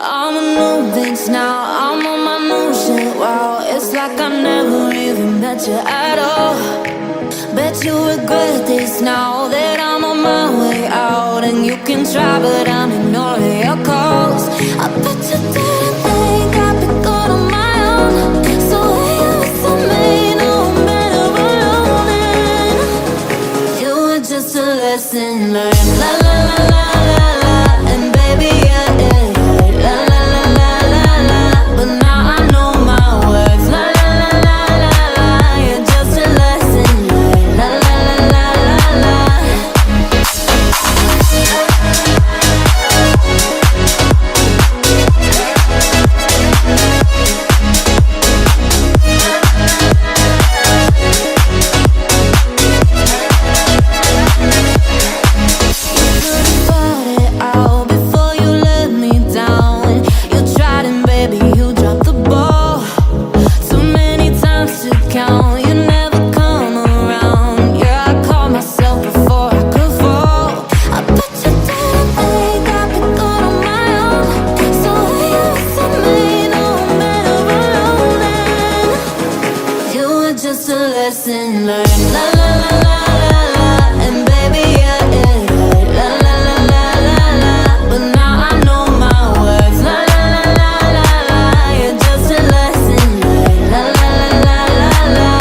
I'm on new things now, I'm on my new shit. Wow, it's like I never even met you at all. Bet you regret this now that I'm on my way out. And you can try, but I'm ignoring your calls. I bet you didn't think I'd be good on my own. So here was I made, no matter alone. You were just a lesson learned. La la la la la la. And baby, yeah, yeah, yeah. La la la la la la. But now I know my words. La la la la la la. You're just a lesson learned. La la la la la la. Just a lesson learned. La la la la la la. And baby, yeah, yeah, yeah. La la la la la la. But now I know my words. La la la la la la. You're just a lesson learned. La la la la la la.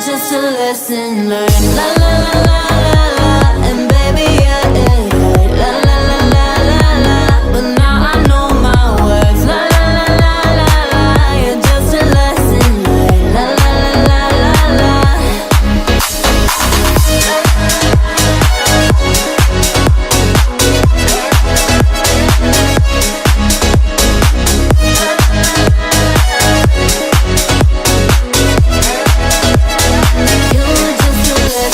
Just a lesson learned. La la la la la la. And baby, yeah, yeah, yeah. La la la la la la. But now I know my words. La la la la la la. You're just a lesson learned. La la la la la la. You were just a lesson.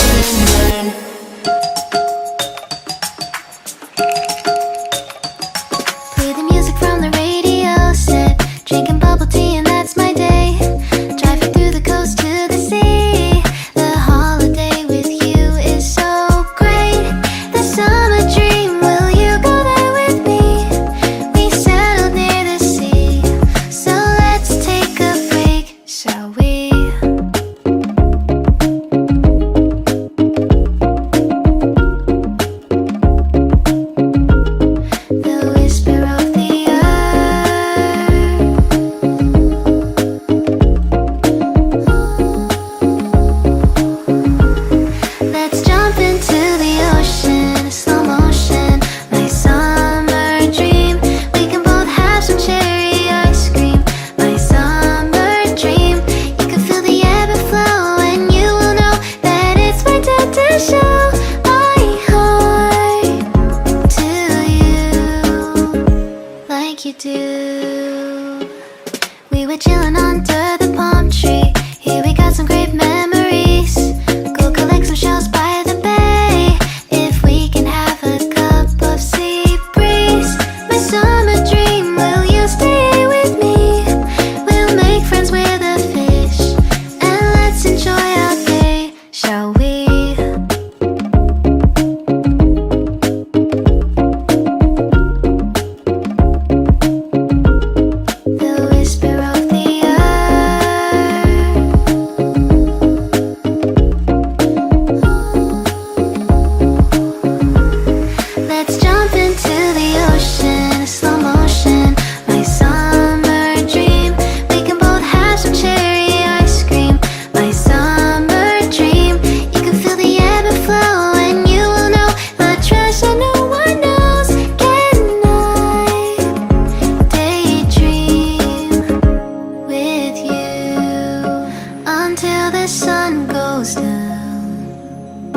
till the sun goes down.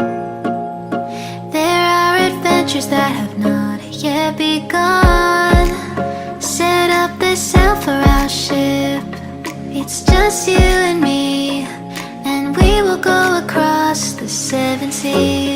There are adventures that have not yet begun. Set up the sail for our ship. It's just you and me, and we will go across the 7 seas.